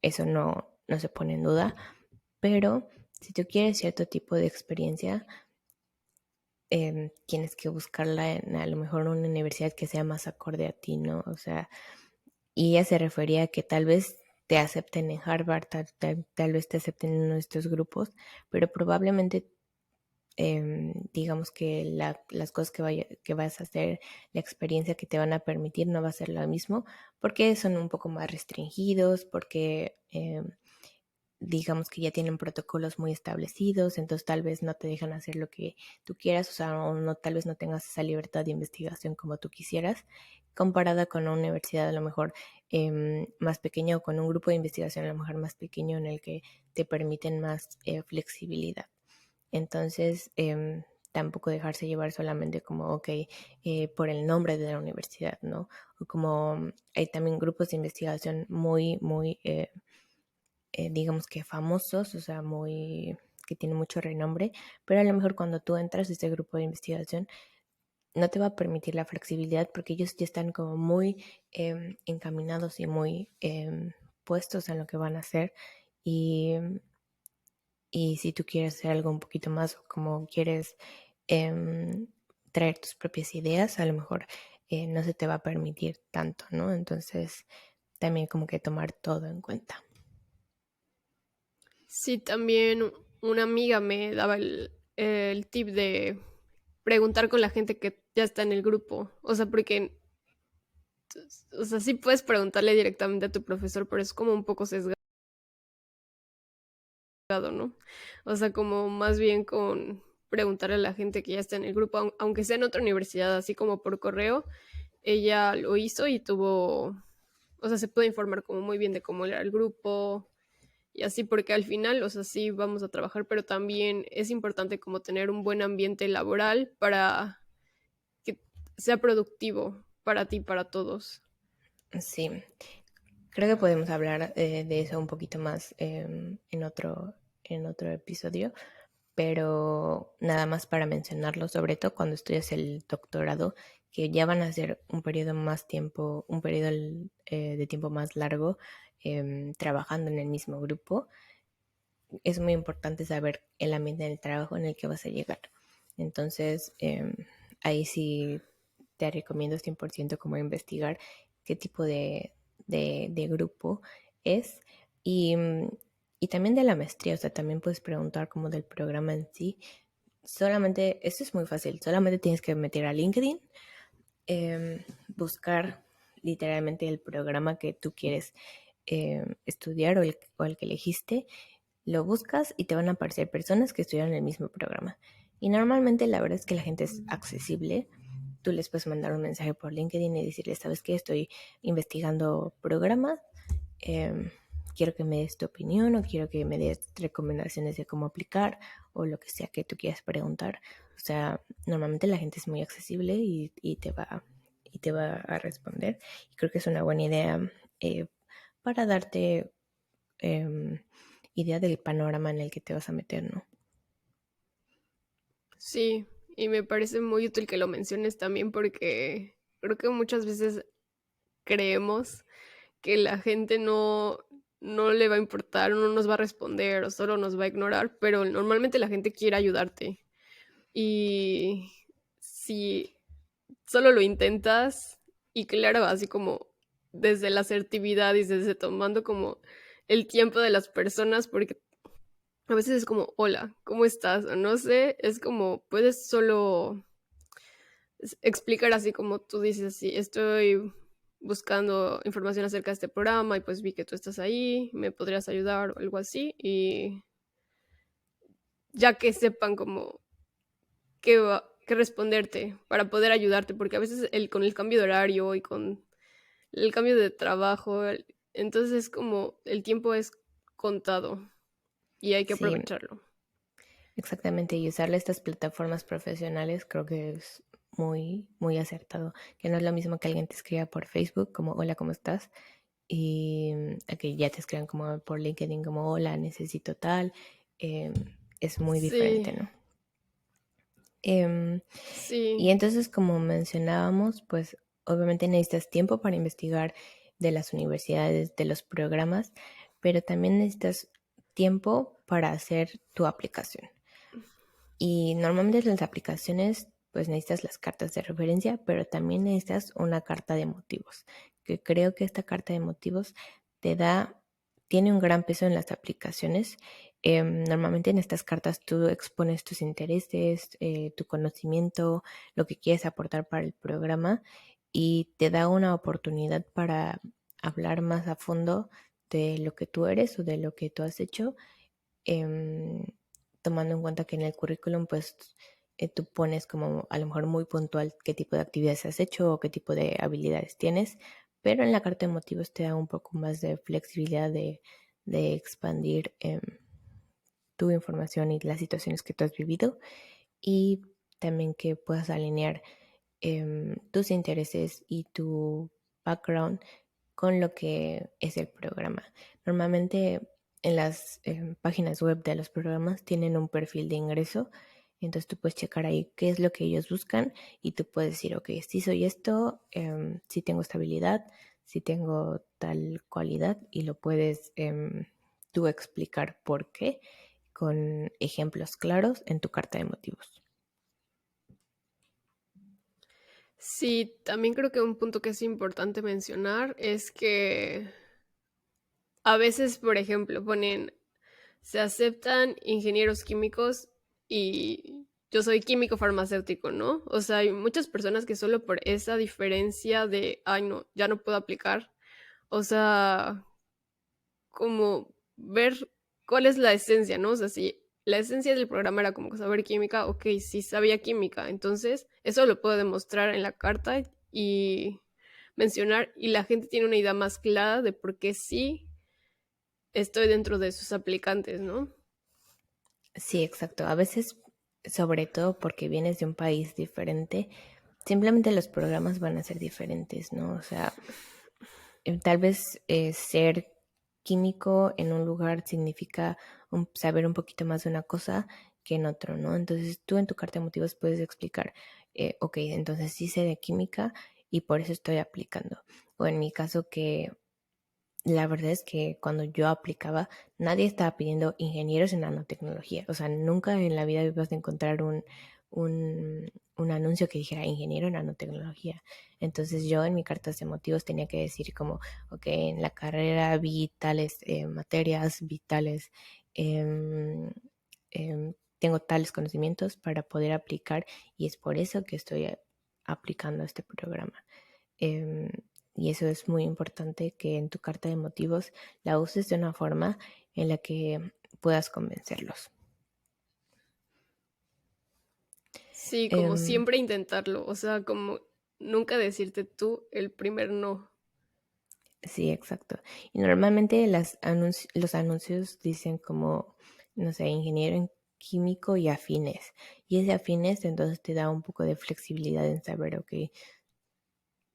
eso no se pone en duda, pero si tú quieres cierto tipo de experiencia, tienes que buscarla en a lo mejor una universidad que sea más acorde a ti, ¿no? O sea, y ella se refería a que tal vez te acepten en Harvard, tal vez te acepten en uno de estos grupos, pero probablemente digamos que las cosas que vas a hacer, la experiencia que te van a permitir no va a ser lo mismo, porque son un poco más restringidos, porque digamos que ya tienen protocolos muy establecidos, entonces tal vez no te dejan hacer lo que tú quieras, o sea, o no, tal vez no tengas esa libertad de investigación como tú quisieras, comparada con una universidad a lo mejor más pequeña o con un grupo de investigación a lo mejor más pequeño en el que te permiten más flexibilidad. Entonces, tampoco dejarse llevar solamente como, ok, por el nombre de la universidad, ¿no? O como hay también grupos de investigación muy digamos que famosos, o sea, muy que tienen mucho renombre, pero a lo mejor cuando tú entras a este grupo de investigación no te va a permitir la flexibilidad porque ellos ya están como muy encaminados y muy puestos en lo que van a hacer y, y si tú quieres hacer algo un poquito más o como quieres em, traer tus propias ideas, a lo mejor no se te va a permitir tanto, ¿no? Entonces también como que tomar todo en cuenta. Sí, también una amiga me daba el tip de preguntar con la gente que ya está en el grupo. O sea, porque, o sea, sí puedes preguntarle directamente a tu profesor, pero es como un poco sesgado, ¿no? O sea, como más bien con preguntarle a la gente que ya está en el grupo, aunque sea en otra universidad, así como por correo, ella lo hizo y tuvo, o sea, se puede informar como muy bien de cómo era el grupo y así, porque al final, o sea, sí vamos a trabajar, pero también es importante como tener un buen ambiente laboral para que sea productivo para ti, para todos. Sí, creo que podemos hablar de eso un poquito más en otro episodio, pero nada más para mencionarlo, sobre todo cuando estudias el doctorado, que ya van a ser un periodo más tiempo, un periodo de tiempo más largo trabajando en el mismo grupo. Es muy importante saber el ambiente del trabajo en el que vas a llegar. Entonces, ahí sí te recomiendo 100% como investigar qué tipo de grupo es y, y también de la maestría, o sea, también puedes preguntar como del programa en sí. Solamente, esto es muy fácil, solamente tienes que meter a LinkedIn, buscar literalmente el programa que tú quieres estudiar o el que elegiste, lo buscas y te van a aparecer personas que estudiaron el mismo programa. Y normalmente la verdad es que la gente es accesible. Tú les puedes mandar un mensaje por LinkedIn y decirles, ¿sabes qué? Estoy investigando programas. Eh, quiero que me des tu opinión o quiero que me des recomendaciones de cómo aplicar o lo que sea que tú quieras preguntar. O sea, normalmente la gente es muy accesible y te va a responder. Y creo que es una buena idea eh, para darte eh, idea del panorama en el que te vas a meter, ¿no? Sí, y me parece muy útil que lo menciones también porque creo que muchas veces creemos que la gente no le va a importar, o no nos va a responder o solo nos va a ignorar, pero normalmente la gente quiere ayudarte. Y si solo lo intentas, y claro, así como desde la asertividad y desde tomando como el tiempo de las personas, porque a veces es como, hola, ¿cómo estás? O no sé, es como, puedes solo explicar así como tú dices, sí, estoy buscando información acerca de este programa y pues vi que tú estás ahí, me podrías ayudar o algo así, y ya que sepan como qué responderte para poder ayudarte, porque a veces con el cambio de horario y con el cambio de trabajo, entonces es como el tiempo es contado y hay que Sí, aprovecharlo. exactamente. Y usarle estas plataformas profesionales creo que es muy acertado. Que no es lo mismo que alguien te escriba por Facebook como hola, ¿cómo estás? Y a que ya te escriban como por LinkedIn como hola, necesito tal. eh, es muy diferente, Sí, ¿no? Em, y sí, entonces, como mencionábamos, pues obviamente necesitas tiempo para investigar de las universidades, de los programas, pero también necesitas tiempo para hacer tu aplicación. Y normalmente las aplicaciones, pues necesitas las cartas de referencia, pero también necesitas una carta de motivos, que creo que esta carta de motivos te da, tiene un gran peso en las aplicaciones. Normalmente en estas cartas tú expones tus intereses, tu conocimiento, lo que quieres aportar para el programa y te da una oportunidad para hablar más a fondo de lo que tú eres o de lo que tú has hecho, em, tomando en cuenta que en el currículum pues tú pones como a lo mejor muy puntual qué tipo de actividades has hecho o qué tipo de habilidades tienes, pero en la carta de motivos te da un poco más de flexibilidad de expandir tu información y las situaciones que tú has vivido y también que puedas alinear tus intereses y tu background con lo que es el programa. Normalmente en las páginas web de los programas tienen un perfil de ingreso, entonces tú puedes checar ahí qué es lo que ellos buscan y tú puedes decir, ok, sí soy esto, sí tengo estabilidad, sí tengo tal cualidad y lo puedes tú explicar por qué con ejemplos claros en tu carta de motivos. sí, también creo que un punto que es importante mencionar es que a veces, por ejemplo, ponen, se aceptan ingenieros químicos y yo soy químico farmacéutico, ¿no? O sea, hay muchas personas que solo por esa diferencia de, ay, no, ya no puedo aplicar. O sea, como ver cuál es la esencia, ¿no? O sea, si la esencia del programa era como saber química, ok, sí sabía química, entonces eso lo puedo demostrar en la carta y mencionar y la gente tiene una idea más clara de por qué sí estoy dentro de sus aplicantes, ¿no? Sí, exacto. A veces, sobre todo porque vienes de un país diferente, simplemente los programas van a ser diferentes, ¿no? O sea, tal vez ser químico en un lugar significa saber un poquito más de una cosa que en otro, ¿no? Entonces tú en tu carta de motivos puedes explicar, ok, entonces sí sé de química y por eso estoy aplicando. O en mi caso que la verdad es que cuando yo aplicaba, nadie estaba pidiendo ingenieros en nanotecnología. O sea, nunca en la vida ibas a encontrar un anuncio que dijera ingeniero en nanotecnología. Entonces yo en mi cartas de motivos tenía que decir como, ok, en la carrera vi tales materias, vi tales, tengo tales conocimientos para poder aplicar y es por eso que estoy aplicando a este programa. Em, y eso es muy importante que en tu carta de motivos la uses de una forma en la que puedas convencerlos. Sí, como Em, siempre intentarlo, o sea, como nunca decirte tú el primer no. Sí, exacto. Y normalmente los anuncios dicen como, no sé, ingeniero en químico y afines. Y ese afines entonces te da un poco de flexibilidad en saber, ok,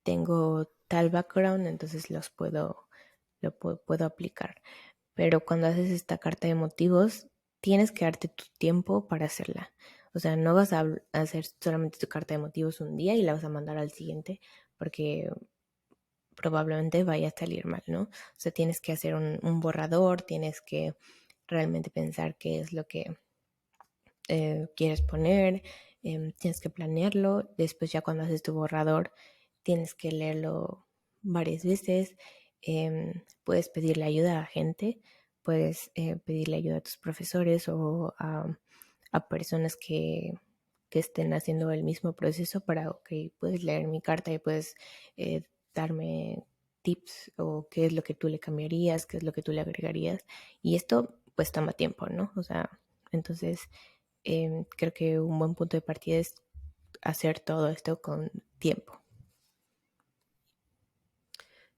tengo tal background, entonces puedo aplicar. Pero cuando haces esta carta de motivos, tienes que darte tu tiempo para hacerla. O sea, no vas a hacer solamente tu carta de motivos un día y la vas a mandar al siguiente, porque probablemente vaya a salir mal, ¿no? O sea, tienes que hacer un borrador, tienes que realmente pensar qué es lo que quieres poner, tienes que planearlo, después ya cuando haces tu borrador tienes que leerlo varias veces, puedes pedirle ayuda a gente, puedes pedirle ayuda a tus profesores o a personas que estén haciendo el mismo proceso para, ok, puedes leer mi carta y puedes eh, darme tips o qué es lo que tú le cambiarías, qué es lo que tú le agregarías. Y esto pues toma tiempo, ¿no? O sea, entonces creo que un buen punto de partida es hacer todo esto con tiempo.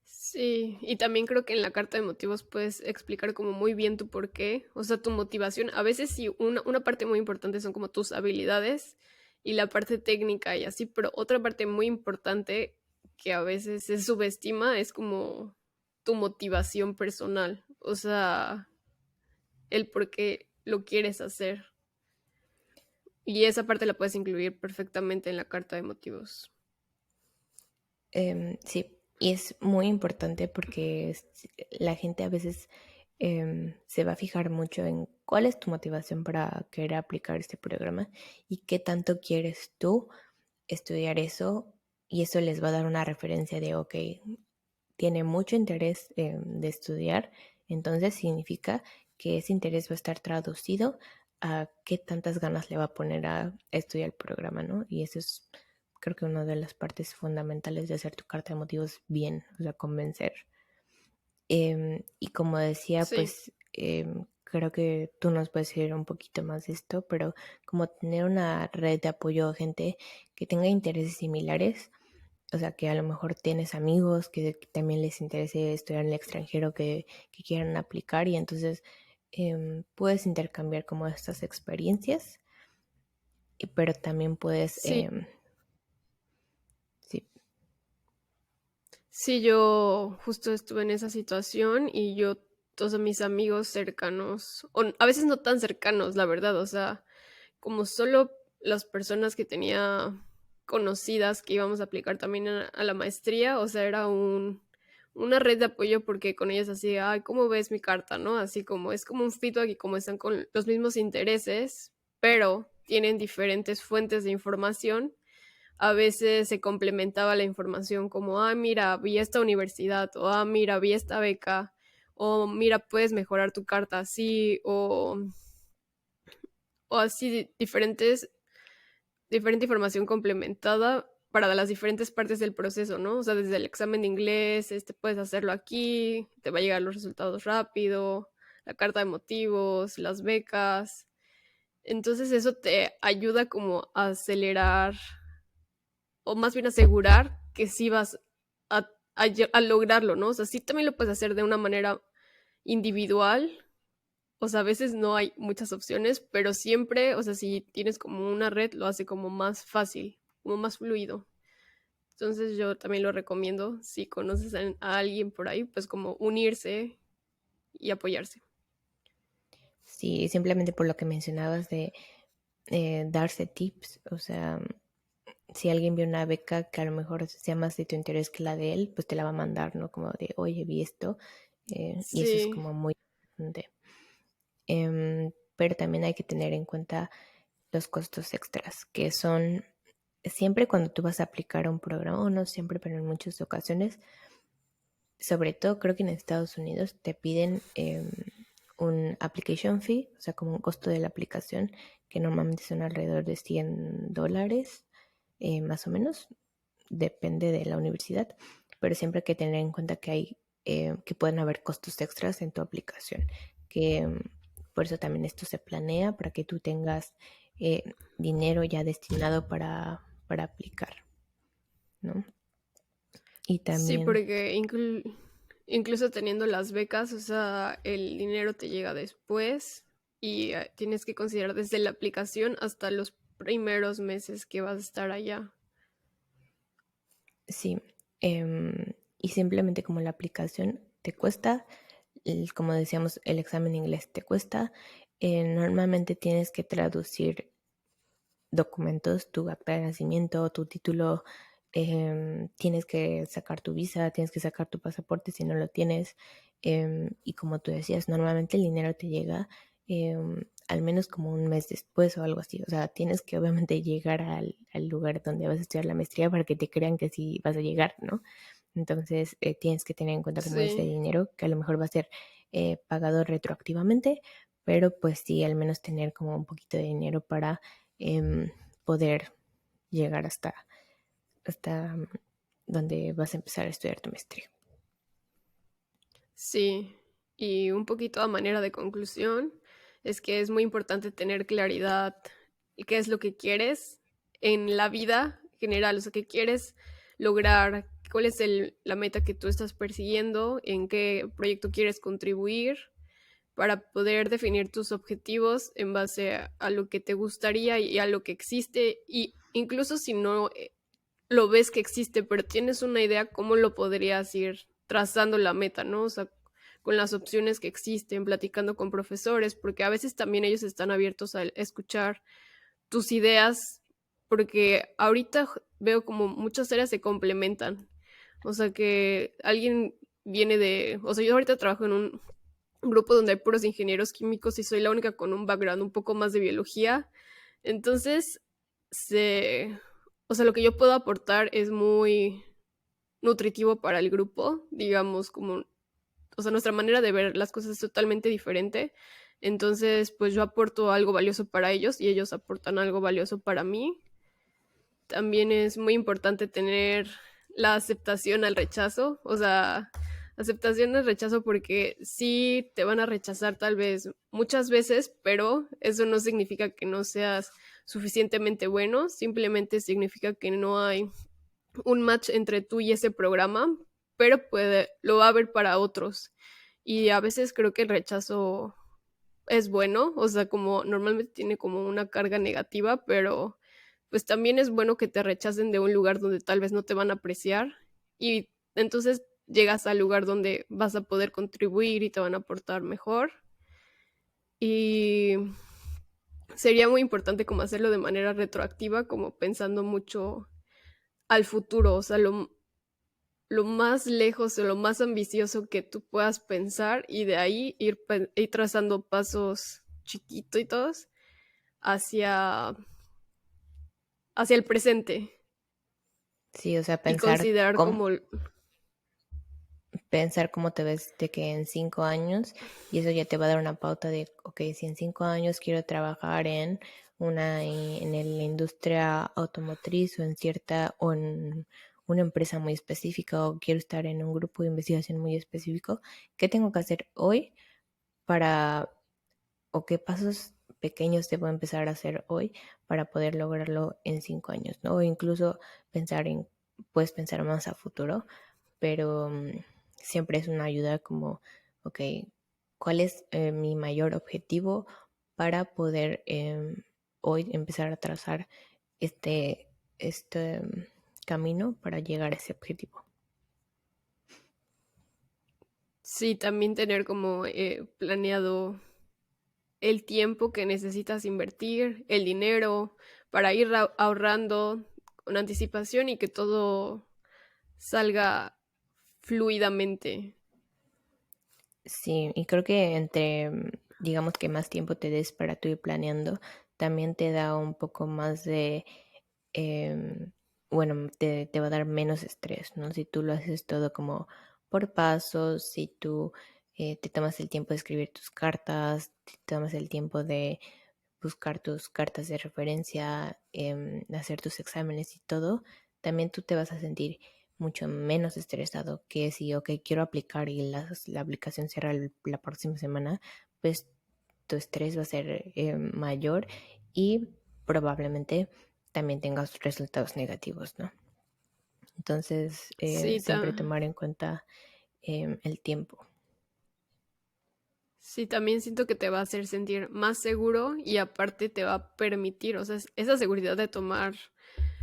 Sí, y también creo que en la carta de motivos puedes explicar como muy bien tu por qué, o sea, tu motivación. A veces sí, una parte muy importante son como tus habilidades y la parte técnica y así, pero otra parte muy importante que a veces se subestima es como tu motivación personal, o sea, el por qué lo quieres hacer. Y esa parte la puedes incluir perfectamente en la carta de motivos. Sí, y es muy importante porque la gente a veces se va a fijar mucho en cuál es tu motivación para querer aplicar este programa y qué tanto quieres tú estudiar eso, y eso les va a dar una referencia de, ok, tiene mucho interés de estudiar, entonces significa que ese interés va a estar traducido a qué tantas ganas le va a poner a estudiar el programa, ¿no? Y eso es, creo que una de las partes fundamentales de hacer tu carta de motivos bien, o sea, convencer. Y como decía, Sí, pues creo que tú nos puedes decir un poquito más de esto, pero como tener una red de apoyo a gente que tenga intereses similares, o sea, que a lo mejor tienes amigos que también les interese estudiar en el extranjero, que quieran aplicar y entonces puedes intercambiar como estas experiencias, pero también puedes, sí. sí, Sí, yo justo estuve en esa situación y yo, todos mis amigos cercanos, o a veces no tan cercanos, la verdad, o sea, como solo las personas que tenía conocidas que íbamos a aplicar también a la maestría, o sea, era una red de apoyo porque con ellas así, ay, ¿cómo ves mi carta? ¿No? Así como es como un feedback y como están con los mismos intereses, pero tienen diferentes fuentes de información, a veces se complementaba la información como, ah, mira, vi esta universidad, o ah, mira, vi esta beca, o mira, puedes mejorar tu carta así, o así diferente información complementada para las diferentes partes del proceso, ¿no? O sea, desde el examen de inglés, puedes hacerlo aquí, te va a llegar los resultados rápido, la carta de motivos, las becas. Entonces eso te ayuda como a acelerar o más bien asegurar que sí vas a lograrlo, ¿no? O sea, sí también lo puedes hacer de una manera individual, o sea, a veces no hay muchas opciones, pero siempre, o sea, si tienes como una red, lo hace como más fácil, como más fluido. Entonces yo también lo recomiendo, si conoces a alguien por ahí, pues como unirse y apoyarse. sí, simplemente por lo que mencionabas de darse tips, o sea, si alguien vio una beca que a lo mejor sea más de tu interés que la de él, pues te la va a mandar, ¿no? Como de, oye, vi esto, y eso es Sí, como muy importante. Pero también hay que tener en cuenta los costos extras, que son siempre cuando tú vas a aplicar a un programa, o no siempre, pero en muchas ocasiones, sobre todo creo que en Estados Unidos te piden un application fee, o sea, como un costo de la aplicación, que normalmente son alrededor de $100, más o menos, depende de la universidad, pero siempre hay que tener en cuenta que que pueden haber costos extras en tu aplicación, que por eso también esto se planea para que tú tengas dinero ya destinado para aplicar, ¿no? Y sí, también, porque incluso teniendo las becas, o sea, el dinero te llega después y tienes que considerar desde la aplicación hasta los primeros meses que vas a estar allá. Sí, y simplemente como la aplicación te cuesta, como decíamos, el examen de inglés te cuesta, normalmente tienes que traducir documentos, tu acta de nacimiento, tu título, tienes que sacar tu visa, tienes que sacar tu pasaporte si no lo tienes. Y como tú decías, normalmente el dinero te llega al menos como un mes después o algo así. O sea, tienes que obviamente llegar al lugar donde vas a estudiar la maestría para que te crean que sí vas a llegar, ¿no? Entonces tienes que tener en cuenta como ese Sí, dinero que a lo mejor va a ser pagado retroactivamente, pero pues sí, al menos tener como un poquito de dinero para em, poder llegar hasta donde vas a empezar a estudiar tu maestría. sí. Y un poquito a manera de conclusión, es que es muy importante tener claridad y qué es lo que quieres en la vida general, o sea, qué quieres lograr, cuál es la meta que tú estás persiguiendo, en qué proyecto quieres contribuir para poder definir tus objetivos en base a lo que te gustaría y a lo que existe. Y incluso si no lo ves que existe, pero tienes una idea, cómo lo podrías ir trazando la meta, ¿no? O sea, con las opciones que existen, platicando con profesores, porque a veces también ellos están abiertos a escuchar tus ideas, porque ahorita veo como muchas áreas se complementan. O sea, que alguien viene de, o sea, yo ahorita trabajo en un grupo donde hay puros ingenieros químicos y soy la única con un background un poco más de biología. Entonces, o sea, lo que yo puedo aportar es muy nutritivo para el grupo, digamos, como, o sea, nuestra manera de ver las cosas es totalmente diferente. Entonces, pues yo aporto algo valioso para ellos y ellos aportan algo valioso para mí. También es muy importante tener la aceptación al rechazo, o sea, aceptación al rechazo porque sí te van a rechazar tal vez muchas veces, pero eso no significa que no seas suficientemente bueno, simplemente significa que no hay un match entre tú y ese programa, pero lo va a haber para otros. Y a veces creo que el rechazo es bueno, o sea, como normalmente tiene como una carga negativa, pero pues también es bueno que te rechacen de un lugar donde tal vez no te van a apreciar y entonces llegas al lugar donde vas a poder contribuir y te van a aportar mejor. Y sería muy importante como hacerlo de manera retroactiva, como pensando mucho al futuro, o sea, lo más lejos o lo más ambicioso que tú puedas pensar y de ahí ir trazando pasos chiquitos hacia, hacia el presente Sí, o sea, y considerar como, pensar cómo te ves de que en 5 años, y eso ya te va a dar una pauta de, ok, si en 5 años quiero trabajar en la industria automotriz o en o en una empresa muy específica o quiero estar en un grupo de investigación muy específico, ¿qué tengo que hacer hoy para, o qué pasos pequeños debo empezar a hacer hoy para poder lograrlo en 5 años, ¿no? O incluso puedes pensar más a futuro, pero siempre es una ayuda como, ok, ¿cuál es mi mayor objetivo para poder hoy empezar a trazar este camino para llegar a ese objetivo? sí, también tener como planeado el tiempo que necesitas invertir, el dinero, para ir ahorrando con anticipación y que todo salga fluidamente. Sí, y creo que digamos que más tiempo te des para tú ir planeando, también te da un poco más de, em, bueno, te va a dar menos estrés, ¿no? Si tú lo haces todo como por pasos, si tú te tomas el tiempo de escribir tus cartas, te tomas el tiempo de buscar tus cartas de referencia, hacer tus exámenes y todo, también tú te vas a sentir mucho menos estresado que si, ok, quiero aplicar y la aplicación cierra la próxima semana, pues tu estrés va a ser mayor y probablemente también tengas resultados negativos, ¿no? Entonces, Sí, siempre tomar en cuenta el tiempo. Sí, también siento que te va a hacer sentir más seguro y aparte te va a permitir, o sea, esa seguridad de tomar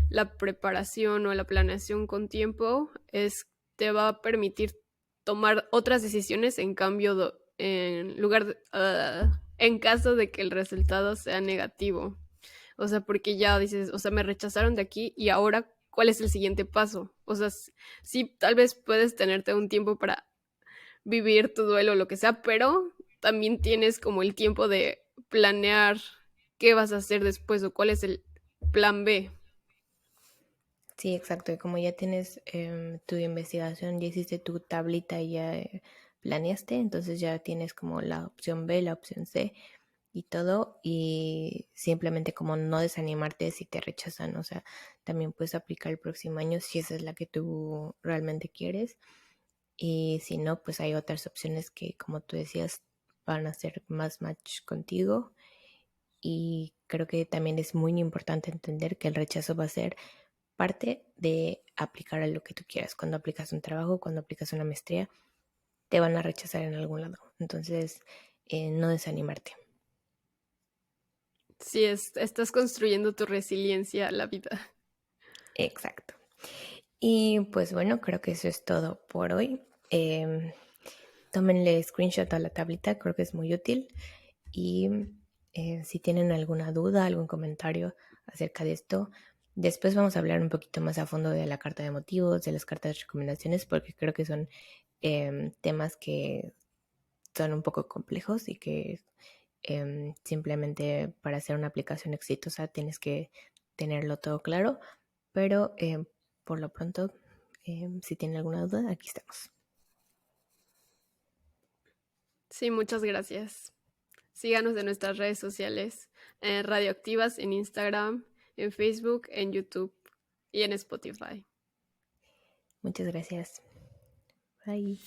la preparación o la planeación con tiempo te va a permitir tomar otras decisiones en cambio en lugar en caso de que el resultado sea negativo. O sea, porque ya dices, o sea, me rechazaron de aquí y ahora, ¿cuál es el siguiente paso? O sea, sí, tal vez puedes tenerte un tiempo para vivir tu duelo o lo que sea, pero también tienes como el tiempo de planear qué vas a hacer después o cuál es el plan B. Sí, exacto. Y como ya tienes tu investigación, ya hiciste tu tablita y ya planeaste, entonces ya tienes como la opción B, la opción C y todo. Y simplemente como no desanimarte si te rechazan. O sea, también puedes aplicar el próximo año si esa es la que tú realmente quieres. Y si no, pues hay otras opciones que, como tú decías, van a ser más match contigo. Y creo que también es muy importante entender que el rechazo va a ser parte de aplicar a lo que tú quieras. Cuando aplicas un trabajo, cuando aplicas una maestría, te van a rechazar en algún lado. Entonces, no desanimarte. Sí, estás construyendo tu resiliencia a la vida. Exacto. Y pues bueno, creo que eso es todo por hoy. Tómenle screenshot a la tablita, creo que es muy útil. Y si tienen alguna duda, algún comentario acerca de esto, después vamos a hablar un poquito más a fondo de la carta de motivos, de las cartas de recomendaciones, porque creo que son temas que son un poco complejos y que simplemente para hacer una aplicación exitosa tienes que tenerlo todo claro, pero por lo pronto, si tienen alguna duda, aquí estamos. Sí, muchas gracias. Síganos en nuestras redes sociales, Radioactivas en Instagram, en Facebook, en YouTube y en Spotify. Muchas gracias. Bye.